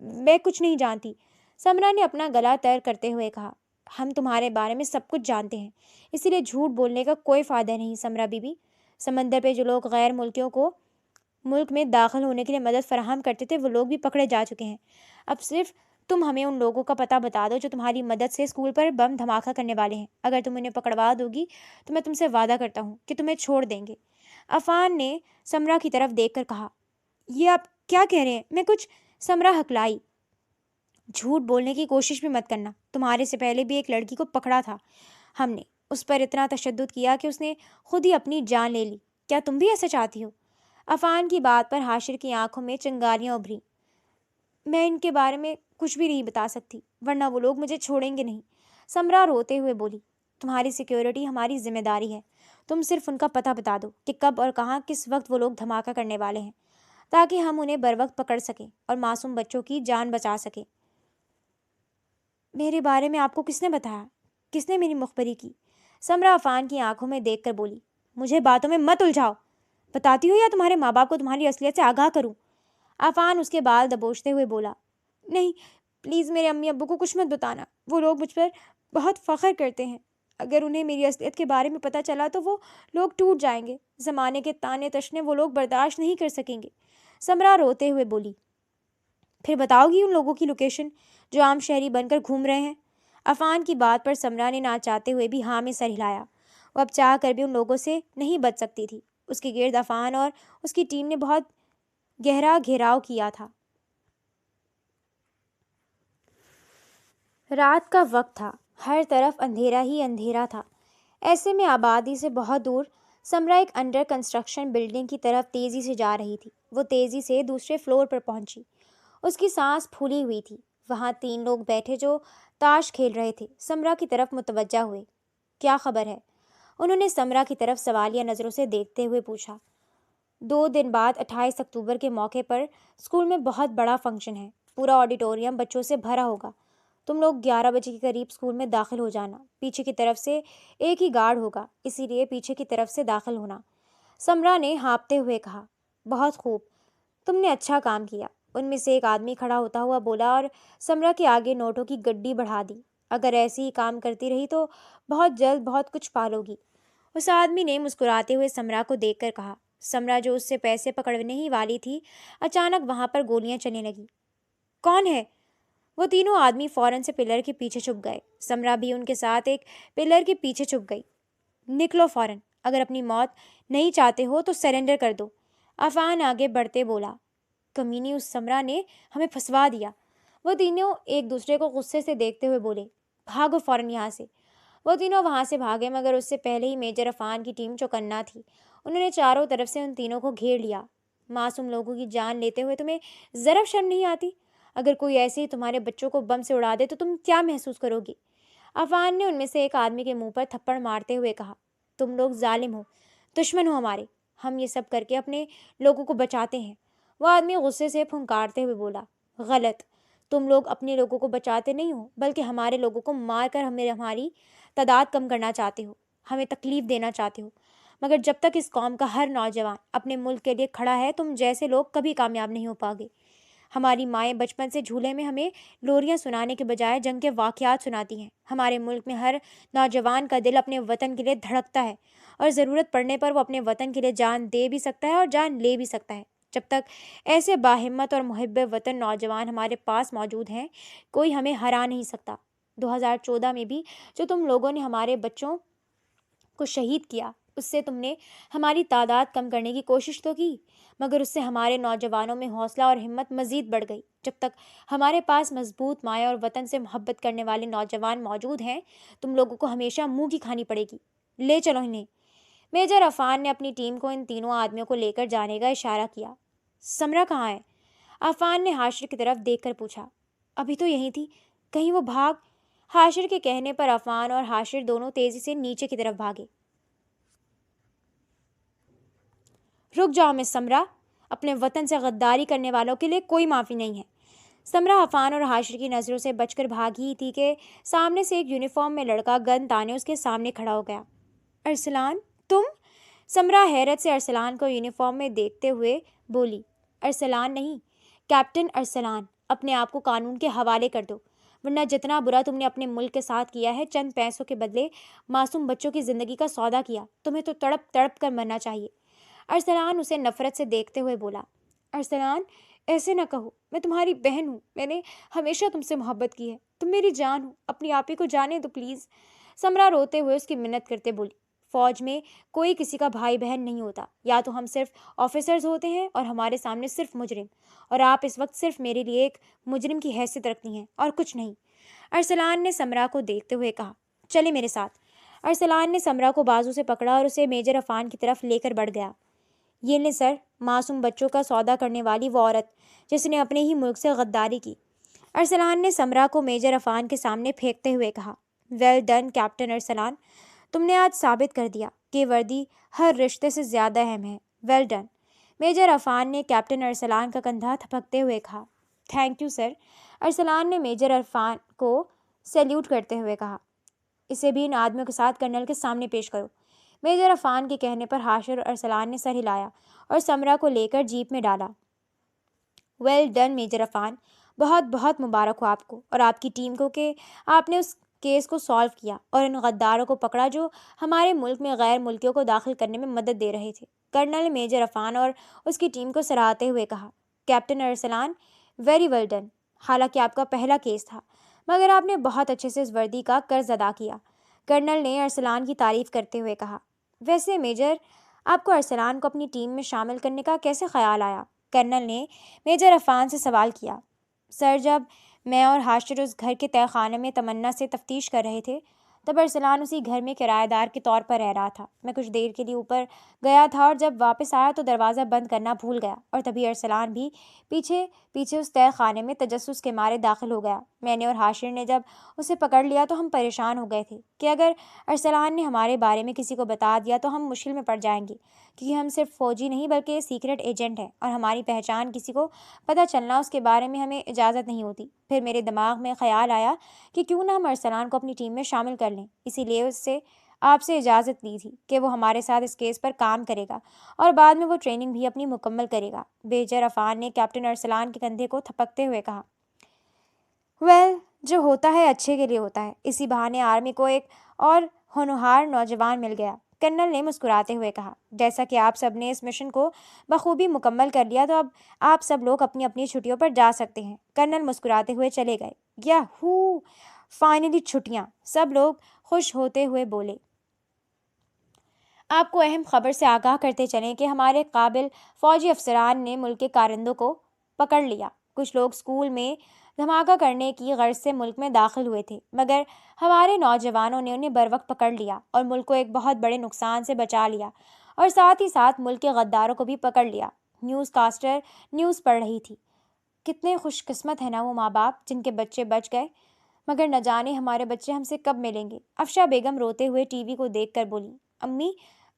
Speaker 1: میں کچھ نہیں جانتی، سمرا نے اپنا گلا تر کرتے ہوئے کہا۔ ہم تمہارے بارے میں سب کچھ جانتے ہیں، اسی لیے جھوٹ بولنے کا کوئی فائدہ نہیں سمرا بی بی۔ سمندر پہ جو لوگ غیر ملکیوں کو ملک میں داخل ہونے کے لیے مدد فراہم کرتے تھے وہ لوگ بھی پکڑے جا چکے ہیں۔ اب صرف تم ہمیں ان لوگوں کا پتہ بتا دو جو تمہاری مدد سے اسکول پر بم دھماکہ کرنے والے ہیں۔ اگر تم انہیں پکڑوا دوگی تو میں تم سے وعدہ کرتا ہوں کہ تمہیں چھوڑ دیں گے۔ عفان نے سمرا کی طرف دیکھ کر کہا، یہ آپ کیا کہہ رہے ہیں؟ میں کچھ سمرا ہکلائی۔ جھوٹ بولنے کی کوشش بھی مت کرنا، تمہارے سے پہلے بھی ایک لڑکی کو پکڑا تھا ہم نے، اس پر اتنا تشدد کیا کہ اس نے خود ہی اپنی جان لے لی۔ کیا تم بھی ایسا چاہتی ہو؟ عفان کی بات پر حاشر کی آنکھوں میں چنگاریاں ابھریں۔ میں ان کے بارے میں کچھ بھی نہیں بتا سکتی ورنہ وہ لوگ مجھے چھوڑیں گے نہیں، سمرا روتے ہوئے بولی۔ تمہاری سیکیورٹی ہماری ذمہ داری ہے، تم صرف ان کا پتہ بتا دو کہ کب اور کہاں کس وقت وہ لوگ دھماکہ کرنے والے ہیں تاکہ ہم انہیں بر وقت پکڑ سکیں اور معصوم بچوں کی جان بچا سکیں۔ میرے بارے میں آپ کو کس نے بتایا؟ کس نے میری مخبری کی؟ سمرا عفان کی آنکھوں میں دیکھ کر بولی۔ مجھے باتوں میں مت الجھاؤ، بتاتی ہو یا تمہارے ماں باپ کو تمہاری اصلیت سے آگاہ کروں؟ عفان اس کے بال دبوچتے ہوئے بولا۔ نہیں پلیز میرے امی ابو کو کچھ مت بتانا، وہ لوگ مجھ پر بہت فخر کرتے ہیں، اگر انہیں میری اصلیت کے بارے میں پتہ چلا تو وہ لوگ ٹوٹ جائیں گے، زمانے کے تانے تشنے وہ لوگ برداشت نہیں کر سکیں گے، سمرا روتے ہوئے بولی۔ پھر بتاؤ گی ان لوگوں کی لوکیشن جو عام شہری بن کر گھوم رہے ہیں؟ عفان کی بات پر سمرا نے نہ چاہتے ہوئے بھی ہاں میں سر ہلایا۔ وہ اب چاہ کر بھی ان لوگوں سے نہیں بچ سکتی تھی، اس کے گرد عفان اور اس کی ٹیم نے بہت گہرا گھیراؤ کیا تھا۔ رات کا وقت تھا، ہر طرف اندھیرا ہی اندھیرا تھا، ایسے میں آبادی سے بہت دور سمرا ایک انڈر کنسٹرکشن بلڈنگ کی طرف تیزی سے جا رہی تھی۔ وہ تیزی سے دوسرے فلور پر پہنچی، اس کی سانس پھولی ہوئی تھی۔ وہاں 3 لوگ بیٹھے جو تاش کھیل رہے تھے سمرا کی طرف متوجہ ہوئے۔ کیا خبر ہے؟ انہوں نے سمرا کی طرف سوالیہ نظروں سے دیکھتے ہوئے پوچھا۔ 2 دن بعد 28 اکتوبر کے موقع پر اسکول میں بہت بڑا فنکشن ہے، پورا آڈیٹوریم بچوں سے بھرا ہوگا، تم لوگ 11 بجے کے قریب اسکول میں داخل ہو جانا، پیچھے کی طرف سے ایک ہی گارڈ ہوگا، اسی لیے پیچھے کی طرف سے داخل ہونا، سمرا نے ہانپتے ہوئے کہا۔ بہت خوب، تم نے اچھا کام کیا، ان میں سے ایک آدمی کھڑا ہوتا ہوا بولا اور سمرا کے آگے نوٹوں کی گڈی بڑھا دی۔ اگر ایسے ہی کام کرتی رہی تو بہت جلد بہت کچھ پالو گی، اس آدمی نے مسکراتے ہوئے سمرا کو دیکھ کر کہا۔ سمرا جو اس سے پیسے پکڑنے ہی والی تھی، اچانک وہاں پر گولیاں چلنے لگی۔ کون ہے؟ وہ تینوں آدمی فوراً سے پلر کے پیچھے چھپ گئے، سمرا بھی ان کے ساتھ ایک پلر کے پیچھے چھپ گئی۔ نکلو فوراً، اگر اپنی موت نہیں چاہتے ہو تو سرنڈر کر دو، عفان آگے بڑھتے بولا۔ کمینی اس سمرا نے ہمیں پھنسوا دیا، وہ تینوں ایک دوسرے کو غصے سے دیکھتے ہوئے بولے۔ بھاگو فوراً یہاں سے۔ وہ تینوں وہاں سے بھاگے مگر اس سے پہلے ہی میجر عفان کی ٹیم چوکنا تھی، انہوں نے چاروں طرف سے ان تینوں کو گھیر لیا۔ معصوم لوگوں کی جان لیتے ہوئے تمہیں ذرا شرم نہیں آتی؟ اگر کوئی ایسے ہی تمہارے بچوں کو بم سے اڑا دے تو تم کیا محسوس کرو گی؟ عفان نے ان میں سے ایک آدمی کے منہ پر تھپڑ مارتے ہوئے کہا۔ تم لوگ ظالم ہو، دشمن ہو ہمارے، ہم یہ سب کر کے اپنے لوگوں کو بچاتے ہیں۔ وہ آدمی غصے سے پھنکارتے ہوئے بولا۔ غلط، تم لوگ اپنے لوگوں کو بچاتے نہیں ہو بلکہ ہمارے لوگوں کو مار کر ہماری تعداد کم کرنا چاہتے ہو، ہمیں تکلیف دینا چاہتے ہو، مگر جب تک اس قوم کا ہر نوجوان اپنے ملک کے لیے کھڑا ہے تم جیسے لوگ کبھی کامیاب نہیں ہو پاؤ گے۔ ہماری مائیں بچپن سے جھولے میں ہمیں لوریاں سنانے کے بجائے جنگ کے واقعات سناتی ہیں۔ ہمارے ملک میں ہر نوجوان کا دل اپنے وطن کے لیے دھڑکتا ہے اور ضرورت پڑنے پر وہ اپنے وطن کے لیے جان دے بھی سکتا ہے اور جان لے بھی سکتا ہے۔ جب تک ایسے باہمت اور محب وطن نوجوان ہمارے پاس موجود ہیں کوئی ہمیں ہرا نہیں سکتا۔ 2014 میں بھی جو تم لوگوں نے ہمارے بچوں کو شہید کیا اس سے تم نے ہماری تعداد کم کرنے کی کوشش تو کی مگر اس سے ہمارے نوجوانوں میں حوصلہ اور ہمت مزید بڑھ گئی۔ جب تک ہمارے پاس مضبوط مائیں اور وطن سے محبت کرنے والے نوجوان موجود ہیں تم لوگوں کو ہمیشہ منہ کی کھانی پڑے گی۔ لے چلو انہیں۔ میجر عفان نے اپنی ٹیم کو ان تینوں آدمیوں کو لے کر جانے کا اشارہ کیا۔ سمرا کہاں ہے؟ عفان نے حاشر کی طرف دیکھ کر پوچھا۔ ابھی تو یہی تھی، کہیں وہ بھاگ؟ حاشر کے کہنے پر عفان اور حاشر دونوں تیزی سے نیچے کی طرف بھاگے۔ رک جاؤ مس سمرا، اپنے وطن سے غداری کرنے والوں کے لیے کوئی معافی نہیں ہے۔ سمرا عفان اور حاشر کی نظروں سے بچ کر بھاگی تھی کہ سامنے سے ایک یونیفارم میں لڑکا گن تانے اس کے سامنے کھڑا ہو گیا۔ ارسلان تم؟ سمرا حیرت سے ارسلان کو یونیفارم میں دیکھتے ہوئے بولی۔ ارسلان نہیں، کیپٹن ارسلان، اپنے آپ کو قانون کے حوالے کر دو، ورنہ جتنا برا تم نے اپنے ملک کے ساتھ کیا ہے، چند پیسوں کے بدلے معصوم بچوں کی زندگی کا سودا کیا، تمہیں تو تڑپ تڑپ کر مرنا چاہیے۔ ارسلان اسے نفرت سے دیکھتے ہوئے بولا، ارسلان ایسے نہ کہو، میں تمہاری بہن ہوں، میں نے ہمیشہ تم سے محبت کی ہے، تم میری جان ہو، اپنی آپ ہی کو جانے دو پلیز۔ سمرا روتے ہوئے اس کی منت کرتے بولی، فوج میں کوئی کسی کا بھائی بہن نہیں ہوتا، یا تو ہم صرف آفیسرز ہوتے ہیں اور ہمارے سامنے صرف مجرم، اور آپ اس وقت صرف میرے لیے ایک مجرم کی حیثیت رکھتی ہیں اور کچھ نہیں۔ ارسلان نے سمرا کو دیکھتے ہوئے کہا، چلے میرے ساتھ۔ ارسلان نے سمرا کو بازو سے پکڑا اور اسے میجر عفان کی طرف لے کر بڑھ گیا۔ یہ لیں سر، معصوم بچوں کا سودا کرنے والی وہ عورت جس نے اپنے ہی ملک سے غداری کی۔ ارسلان نے سمرا کو میجر عفان کے سامنے پھینکتے ہوئے کہا، ویل ڈن کیپٹن ارسلان، تم نے آج ثابت کر دیا کہ وردی ہر رشتے سے زیادہ اہم ہے، ویل ڈن۔ میجر عفان نے کیپٹن ارسلان کا کندھا تھپکتے ہوئے کہا، تھینک یو سر۔ ارسلان نے میجر عفان کو سیلیوٹ کرتے ہوئے کہا، اسے بھی ان آدمیوں کے ساتھ کرنل کے سامنے پیش کرو۔ میجر عفان کے کہنے پر حاشر اور ارسلان نے سر ہلایا اور سمرا کو لے کر جیپ میں ڈالا۔ ویل ڈن میجر عفان، بہت بہت مبارک ہو آپ کو اور آپ کی ٹیم کو کہ آپ نے اس کیس کو سالو کیا اور ان غداروں کو پکڑا جو ہمارے ملک میں غیر ملکیوں کو داخل کرنے میں مدد دے رہے تھے۔ کرنل نے میجر عفان اور اس کی ٹیم کو سراہتے ہوئے کہا، captain Arslan, very well done. حالانکہ آپ کا پہلا کیس تھا، مگر آپ نے بہت اچھے سے اس وردی کا قرض ادا کیا۔ کرنل نے ارسلان کی تعریف کرتے ہوئے کہا، ویسے میجر، آپ کو ارسلان کو اپنی ٹیم میں شامل کرنے کا کیسے خیال آیا؟ کرنل نے میجر عفان سے سوال کیا۔ سر، جب میں اور حاشر اس گھر کے تہہ خانے میں تمنا سے تفتیش کر رہے تھے، تب ارسلان اسی گھر میں کرایہ دار کے طور پر رہ رہا تھا۔ میں کچھ دیر کے لیے اوپر گیا تھا اور جب واپس آیا تو دروازہ بند کرنا بھول گیا، اور تبھی ارسلان بھی پیچھے پیچھے اس تہہ خانے میں تجسس کے مارے داخل ہو گیا۔ میں نے اور حاشر نے جب اسے پکڑ لیا تو ہم پریشان ہو گئے تھے کہ اگر ارسلان نے ہمارے بارے میں کسی کو بتا دیا تو ہم مشکل میں پڑ جائیں گے، کیونکہ ہم صرف فوجی نہیں بلکہ سیکرٹ ایجنٹ ہیں، اور ہماری پہچان کسی کو پتہ چلنا اس کے بارے میں ہمیں اجازت نہیں ہوتی۔ پھر میرے دماغ میں خیال آیا کہ کیوں نہ ہم ارسلان کو اپنی ٹیم میں شامل کر لیں، اسی لیے اس سے آپ سے اجازت لی تھی کہ وہ ہمارے ساتھ اس کیس پر کام کرے گا اور بعد میں وہ ٹریننگ بھی اپنی مکمل کرے گا۔ میجر عفان نے کیپٹن ارسلان کے کندھے کو تھپکتے ہوئے کہا، ویل، جو ہوتا ہے اچھے کے لیے ہوتا ہے، اسی بہانے آرمی کو ایک اور ہونہار نوجوان مل گیا۔ کرنل نے مسکراتے ہوئے کہا، جیسا کہ آپ سب نے اس مشن کو بخوبی مکمل کر لیا تو اب آپ سب لوگ اپنی اپنی چھٹیوں پر جا سکتے ہیں۔ کرنل مسکراتے ہوئے چلے گئے۔ یاہو، فائنلی چھٹیاں، سب لوگ خوش ہوتے ہوئے بولے۔ آپ کو اہم خبر سے آگاہ کرتے چلیں کہ ہمارے قابل فوجی افسران نے ملک کے کارندوں کو پکڑ لیا۔ کچھ لوگ اسکول میں دھماکہ کرنے کی غرض سے ملک میں داخل ہوئے تھے، مگر ہمارے نوجوانوں نے انہیں بروقت پکڑ لیا اور ملک کو ایک بہت بڑے نقصان سے بچا لیا، اور ساتھ ہی ساتھ ملک کے غداروں کو بھی پکڑ لیا۔ نیوز کاسٹر نیوز پڑھ رہی تھی۔ کتنے خوش قسمت ہیں نا وہ ماں باپ جن کے بچے بچ گئے، مگر نہ جانے ہمارے بچے ہم سے کب ملیں گے۔ افشا بیگم روتے ہوئے ٹی وی کو دیکھ کر بولی، امی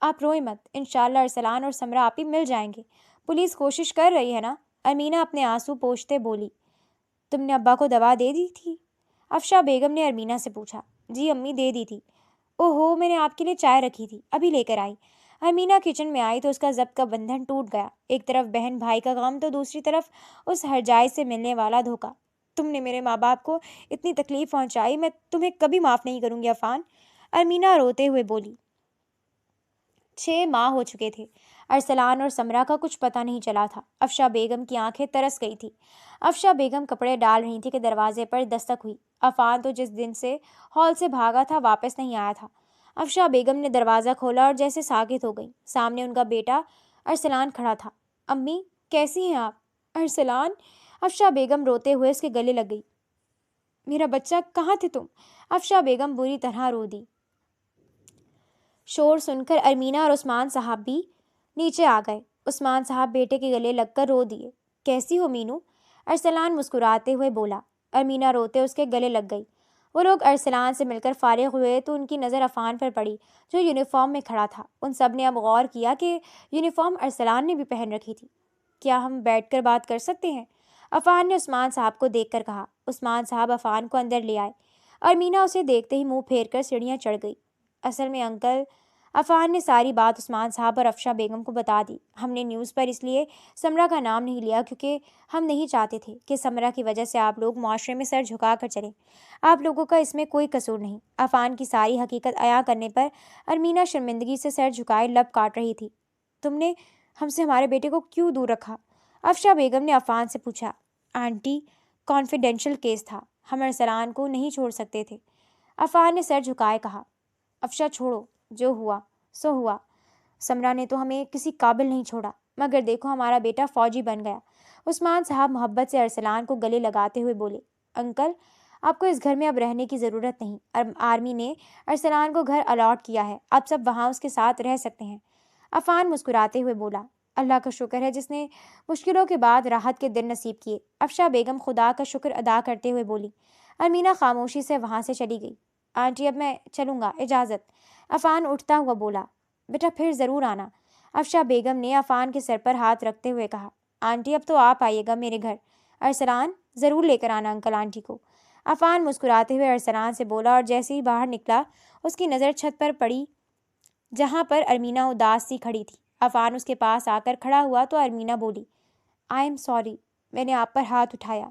Speaker 1: آپ روئیں مت، انشاءاللہ ارسلان اور سمرا آپ ہی مل جائیں گے، پولیس کوشش کر رہی ہے نا۔ ارمینہ اپنے آنسو پوچھتے بولی، تم نے ابا کو دوا دے دی تھی؟ افشا بیگم نے ارمینہ سے پوچھا۔ جی امی، دے دی تھی۔ اوہو، میں نے آپ کے لیے چائے رکھی تھی، ابھی لے کر آئی۔ ارمینہ کچن میں آئی تو اس کا ضبط کا بندھن ٹوٹ گیا۔ ایک طرف بہن بھائی کا غم تو دوسری طرف اس ہرجائی سے ملنے والا دھوکہ۔ تم نے میرے ماں باپ کو اتنی تکلیف پہنچائی، میں تمہیں کبھی معاف نہیں کروں گی عفان، ارمینہ روتے ہوئے بولی۔ 6 ماہ ہو چکے تھے۔ ارسلان اور سمرا کا کچھ پتہ نہیں چلا تھا۔ افشا بیگم کی آنکھیں ترس گئی تھی۔ افشا بیگم کپڑے ڈال رہی تھی کہ دروازے پر دستک ہوئی۔ عفان تو جس دن سے ہال سے بھاگا تھا واپس نہیں آیا تھا۔ افشا بیگم نے دروازہ کھولا اور جیسے ساکت ہو گئی۔ سامنے ان کا بیٹا ارسلان کھڑا تھا۔ امی، کیسی ہیں آپ؟ ارسلان، افشا بیگم روتے ہوئے اس کے گلے لگ گئی۔ میرا بچہ، کہاں تھے تم؟ افشا بیگم بری طرح رو دی۔ شور سن کر ارمینہ اور عثمان صاحب بھی نیچے آ گئے۔ عثمان صاحب بیٹے کے گلے لگ کر رو دیے۔ کیسی ہو مینو؟ ارسلان مسکراتے ہوئے بولا۔ ارمینہ روتے اس کے گلے لگ گئی۔ وہ لوگ ارسلان سے مل کر فارغ ہوئے تو ان کی نظر عفان پر پڑی جو یونیفارم میں کھڑا تھا۔ ان سب نے اب غور کیا کہ یونیفارم ارسلان نے بھی پہن رکھی تھی۔ کیا ہم بیٹھ کر بات کر سکتے ہیں؟ عفان نے عثمان صاحب کو دیکھ کر کہا۔ عثمان صاحب عفان کو اندر لے آئے۔ ارمینہ اسے دیکھتے ہی منہ پھیر کر سیڑھیاں چڑھ گئی۔ اصل میں انکل، عفان نے ساری بات عثمان صاحب اور افشا بیگم کو بتا دی۔ ہم نے نیوز پر اس لیے سمرہ کا نام نہیں لیا کیونکہ ہم نہیں چاہتے تھے کہ سمرہ کی وجہ سے آپ لوگ معاشرے میں سر جھکا کر چلیں۔ آپ لوگوں کا اس میں کوئی قصور نہیں۔ عفان کی ساری حقیقت عیاں کرنے پر ارمینہ شرمندگی سے سر جھکائے لب کاٹ رہی تھی۔ تم نے ہم سے ہمارے بیٹے کو کیوں دور رکھا؟ افشا بیگم نے عفان سے پوچھا۔ آنٹی، کانفیڈینشیل کیس تھا، ہم ارسلان کو نہیں چھوڑ سکتے تھے۔ عفان نے سر جھکائے کہا۔ افشا چھوڑو، جو ہوا سو ہوا۔ سمرہ نے تو ہمیں کسی قابل نہیں چھوڑا، مگر دیکھو ہمارا بیٹا فوجی بن گیا۔ عثمان صاحب محبت سے ارسلان کو گلے لگاتے ہوئے بولے۔ انکل، آپ کو اس گھر میں اب رہنے کی ضرورت نہیں۔ آرمی نے ارسلان کو گھر الاٹ کیا ہے، اب سب وہاں اس کے ساتھ رہ سکتے ہیں۔ عفان مسکراتے ہوئے بولا۔ اللہ کا شکر ہے جس نے مشکلوں کے بعد راحت کے دن نصیب کیے۔ افشا بیگم خدا کا شکر ادا کرتے ہوئے بولی۔ ارمینہ خاموشی سے وہاں سے چلی گئی۔ آنٹی، اب میں چلوں گا، اجازت۔ عفان اٹھتا ہوا بولا۔ بیٹا پھر ضرور آنا۔ افشا بیگم نے عفان کے سر پر ہاتھ رکھتے ہوئے کہا۔ آنٹی، اب تو آپ آئیے گا میرے گھر۔ ارسلان ضرور لے کر آنا انکل آنٹی کو۔ عفان مسکراتے ہوئے ارسلان سے بولا اور جیسے ہی باہر نکلا اس کی نظر چھت پر پڑی جہاں پر ارمینہ اداس سی کھڑی تھی۔ عفان اس کے پاس آ کر کھڑا ہوا تو ارمینہ بولی۔ آئی ایم سوری، میں نے آپ پر ہاتھ اٹھایا،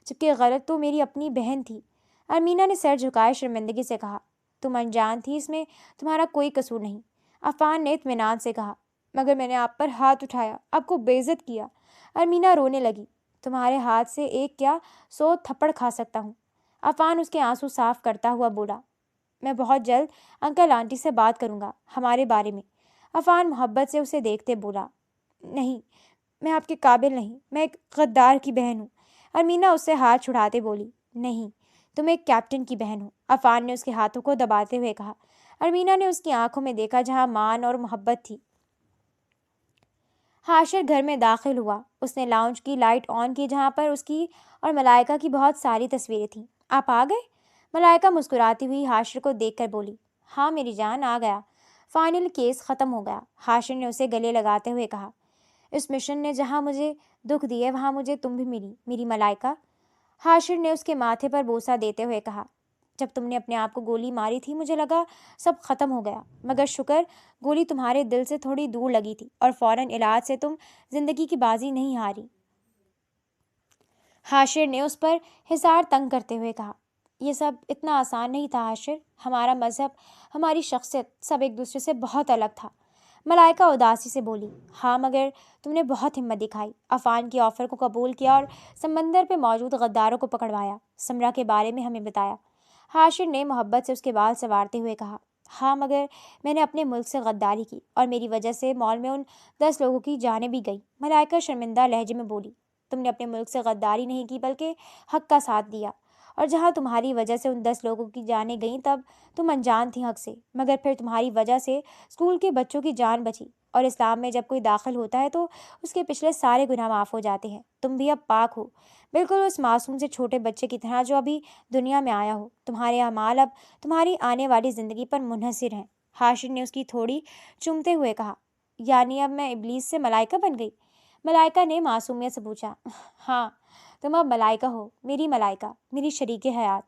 Speaker 1: جبکہ غلط تو میری اپنی بہن تھی۔ ارمینہ نے سر جھکائے شرمندگی سے کہا۔ تم انجان تھی، اس میں تمہارا کوئی قصور نہیں۔ عفان نے اطمینان سے کہا۔ مگر میں نے آپ پر ہاتھ اٹھایا، آپ کو بے عزت کیا۔ ارمینہ رونے لگی۔ تمہارے ہاتھ سے ایک کیا 100 تھپڑ کھا سکتا ہوں۔ عفان اس کے آنسو صاف کرتا ہوا بولا۔ میں بہت جلد انکل آنٹی سے بات کروں گا ہمارے بارے میں۔ عفان محبت سے اسے دیکھتے بولا۔ نہیں، میں آپ کے قابل نہیں، میں ایک غدار کی بہن ہوں۔ ارمینہ اس سے ہاتھ چھڑاتے بولی۔ نہیں، تم ایک کیپٹن کی بہن ہو، عفان نے اس کے ہاتھوں کو دباتے ہوئے کہا۔ ارمینہ نے اس کی آنکھوں میں دیکھا جہاں مان اور محبت تھی۔ حاشر گھر میں داخل ہوا۔ اس نے لاؤنج کی لائٹ آن کی جہاں پر اس کی اور ملائکہ کی بہت ساری تصویریں تھیں۔ آپ آ گئے؟ ملائکہ مسکراتی ہوئی حاشر کو دیکھ کر بولی۔ ہاں میری جان، آ گیا، فائنل کیس ختم ہو گیا۔ حاشر نے اسے گلے لگاتے ہوئے کہا۔ اس مشن نے جہاں مجھے دکھ دیے وہاں مجھے تم بھی ملی میری ملائکہ۔ حاشر نے اس کے ماتھے پر بوسہ دیتے ہوئے کہا۔ جب تم نے اپنے آپ کو گولی ماری تھی مجھے لگا سب ختم ہو گیا، مگر شکر گولی تمہارے دل سے تھوڑی دور لگی تھی اور فوراً علاج سے تم زندگی کی بازی نہیں ہاری۔ حاشر نے اس پر حصار تنگ کرتے ہوئے کہا۔ یہ سب اتنا آسان نہیں تھا حاشر، ہمارا مذہب، ہماری شخصیت، سب ایک دوسرے سے بہت الگ تھا۔ ملائکہ اداسی سے بولی۔ ہاں مگر تم نے بہت ہمت دکھائی، عفان کی آفر کو قبول کیا اور سمندر پہ موجود غداروں کو پکڑوایا، سمرہ کے بارے میں ہمیں بتایا۔ حاشر نے محبت سے اس کے بال سنوارتے ہوئے کہا۔ ہاں مگر میں نے اپنے ملک سے غداری کی اور میری وجہ سے مال میں ان 10 لوگوں کی جانیں بھی گئیں۔ ملائکہ شرمندہ لہجے میں بولی۔ تم نے اپنے ملک سے غداری نہیں کی بلکہ حق کا ساتھ دیا، اور جہاں تمہاری وجہ سے ان 10 لوگوں کی جانیں گئیں تب تم انجان تھی حق سے، مگر پھر تمہاری وجہ سے اسکول کے بچوں کی جان بچی، اور اسلام میں جب کوئی داخل ہوتا ہے تو اس کے پچھلے سارے گناہ معاف ہو جاتے ہیں۔ تم بھی اب پاک ہو، بالکل اس معصوم سے چھوٹے بچے کی طرح جو ابھی دنیا میں آیا ہو۔ تمہارے اعمال اب تمہاری آنے والی زندگی پر منحصر ہیں۔ حاشر نے اس کی تھوڑی چومتے ہوئے کہا۔ یعنی اب میں ابلیس سے ملائکہ بن گئی؟ ملائکہ نے معصومیت سے پوچھا۔ ہاں، تم اب ملائکہ ہو، میری ملائکہ، میری شریک حیات۔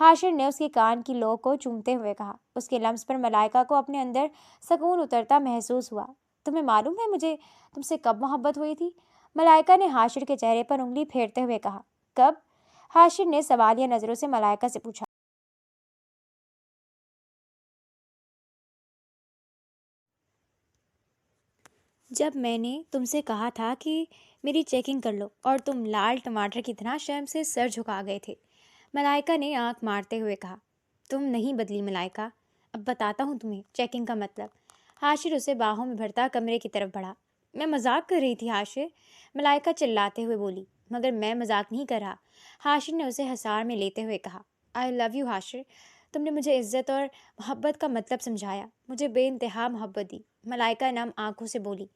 Speaker 1: حاشر نے اس کے کان کی لو کو چومتے ہوئے کہا۔ اس کے لمس پر ملائکہ کو اپنے اندر سکون اترتا محسوس ہوا۔ تمہیں معلوم ہے مجھے تم سے کب محبت ہوئی تھی؟ ملائکہ نے حاشر کے چہرے پر انگلی پھیرتے ہوئے کہا۔ کب؟ حاشر نے سوالیہ نظروں سے ملائکہ سے پوچھا۔ جب میں نے تم سے کہا تھا کہ میری چیکنگ کر لو اور تم لال ٹماٹر کی طرح شرم سے سر جھکا گئے تھے۔ ملائکہ نے آنکھ مارتے ہوئے کہا۔ تم نہیں بدلی ملائکہ، اب بتاتا ہوں تمہیں چیکنگ کا مطلب۔ حاشر اسے باہوں میں بھرتا کمرے کی طرف بڑھا۔ میں مذاق کر رہی تھی حاشر، ملائکہ چلاتے ہوئے بولی۔ مگر میں مذاق نہیں کر رہا، حاشر نے اسے حصار میں لیتے ہوئے کہا۔ آئی لو یو حاشر، تم نے مجھے عزت اور محبت کا مطلب سمجھایا، مجھے بے انتہا محبت دی۔ ملائکہ نم آنکھوں سے بولی۔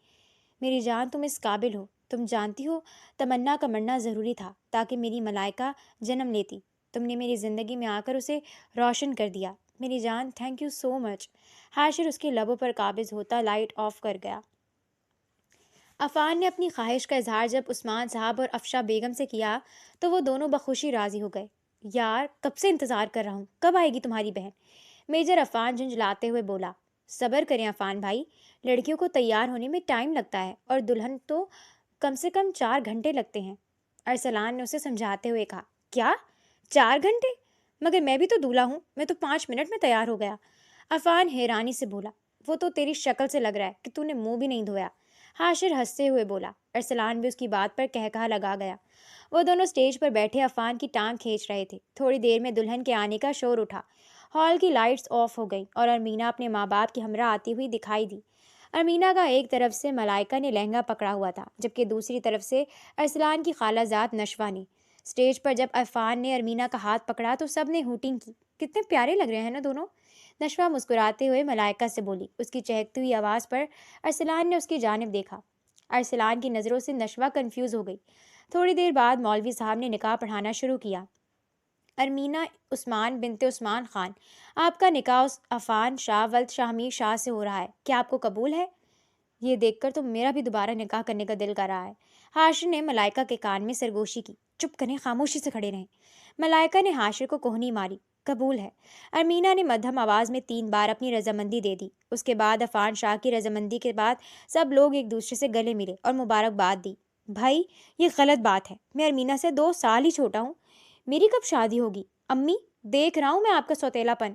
Speaker 1: میری جان، تم اس قابل ہو، تم جانتی ہو تمنا کا مرنا ضروری تھا تاکہ میری ملائکہ جنم لیتی، تم نے میری زندگی میں آ کر اسے روشن کر دیا۔ میری جان، تھینک یو سو مچ۔ حاشر اس کے لبوں پر قابض ہوتا لائٹ آف کر گیا۔ عفان نے اپنی خواہش کا اظہار جب عثمان صاحب اور افشا بیگم سے کیا تو وہ دونوں بخوشی راضی ہو گئے۔ یار، کب سے انتظار کر رہا ہوں، کب آئے گی تمہاری بہن؟ میجر عفان جھنجھلاتے ہوئے بولا۔ صبر کریں عفان بھائی، لڑکیوں کو تیار ہونے میں ٹائم لگتا ہے اور دلہن تو کم سے کم 4 گھنٹے لگتے ہیں۔ ارسلان نے اسے سمجھاتے ہوئے کہا۔ کیا 4 گھنٹے؟ مگر میں بھی تو دولہا ہوں، میں تو 5 منٹ میں تیار ہو گیا۔ عفان حیرانی سے بولا۔ وہ تو تیری شکل سے لگ رہا ہے کہ تو نے منہ بھی نہیں دھویا، حاشر ہنستے ہوئے بولا۔ ارسلان بھی اس کی بات پر کہا لگا گیا۔ وہ دونوں اسٹیج پر بیٹھے عفان کی ٹانگ کھینچ رہے تھے۔ تھوڑی دیر میں دلہن کے آنے کا شور اٹھا، ہال کی لائٹس آف ہو گئیں اور ارمینا اپنے ماں باپ کے ہمراہ آتی ہوئی دکھائی دی۔ ارمینا کا ایک طرف سے ملائکہ نے لہنگا پکڑا ہوا تھا، جبکہ دوسری طرف سے ارسلان کی خالہ زاد نشوہ نے۔ اسٹیج پر جب عفان نے ارمینا کا ہاتھ پکڑا تو سب نے ہوٹنگ کی۔ کتنے پیارے لگ رہے ہیں نا دونوں، نشوہ مسکراتے ہوئے ملائکہ سے بولی۔ اس کی چہکتی ہوئی آواز پر ارسلان نے اس کی جانب دیکھا۔ ارسلان کی نظروں سے نشوہ کنفیوز ہو گئی۔ تھوڑی دیر بعد مولوی صاحب نے نکاح پڑھانا شروع کیا۔ ارمینا عثمان بنت عثمان خان، آپ کا نکاح عفان شاہ ولد شاہ میر شاہ سے ہو رہا ہے، کیا آپ کو قبول ہے؟ یہ دیکھ کر تو میرا بھی دوبارہ نکاح کرنے کا دل کر رہا ہے۔ حاشر نے ملائکہ کے کان میں سرگوشی کی۔ چپ کریں، خاموشی سے کھڑے رہیں۔ ملائکہ نے حاشر کو کوہنی ماری۔ قبول ہے۔ ارمینا نے مدھم آواز میں 3 بار اپنی رضامندی دے دی۔ اس کے بعد عفان شاہ کی رضامندی کے بعد سب لوگ ایک دوسرے سے گلے ملے اور مبارکباد دی۔ بھائی، یہ غلط بات ہے، میں ارمینا سے 2 سال ہی چھوٹا ہوں، میری کب شادی ہوگی؟ امی، دیکھ رہا ہوں میں آپ کا سوتیلا پن،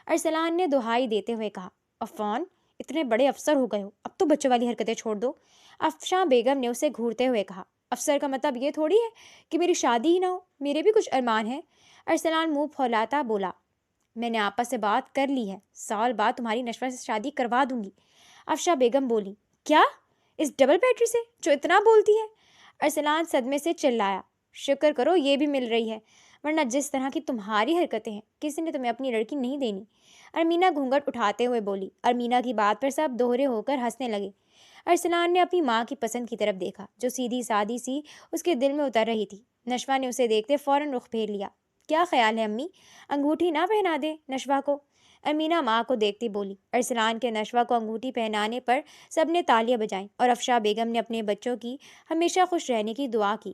Speaker 1: ارسلان نے دہائی دیتے ہوئے کہا۔ عفان، اتنے بڑے افسر ہو گئے ہو، اب تو بچوں والی حرکتیں چھوڑ دو، افشاں بیگم نے اسے گھورتے ہوئے کہا۔ افسر کا مطلب یہ تھوڑی ہے کہ میری شادی ہی نہ ہو، میرے بھی کچھ ارمان ہیں۔ ارسلان منہ پھولاتا بولا۔ میں نے آپا سے بات کر لی ہے، سال بعد تمہاری نشوہ سے شادی کروا دوں گی۔ افشاں بیگم بولی۔ کیا؟ اس ڈبل بیٹری سے جو اتنا بولتی ہے؟ ارسلان صدمے سے چلایا۔ شکر کرو یہ بھی مل رہی ہے، ورنہ جس طرح کی تمہاری حرکتیں ہیں کسی نے تمہیں اپنی لڑکی نہیں دینی۔ ارمینا گھونگھٹ اٹھاتے ہوئے بولی۔ ارمینا کی بات پر سب دوہرے ہو کر ہنسنے لگے۔ ارسلان نے اپنی ماں کی پسند کی طرف دیکھا جو سیدھی سادی سی اس کے دل میں اتر رہی تھی۔ نشوہ نے اسے دیکھتے فوراً رخ پھیر لیا۔ کیا خیال ہے امی، انگوٹھی نہ پہنا دے نشوہ کو؟ امینا ماں کو دیکھتی بولی۔ ارسلان کے نشوہ کو انگوٹھی پہنانے پر سب نے تالیاں بجائیں اور افشاں بیگم نے اپنے بچوں کی ہمیشہ خوش رہنے کی دعا کی۔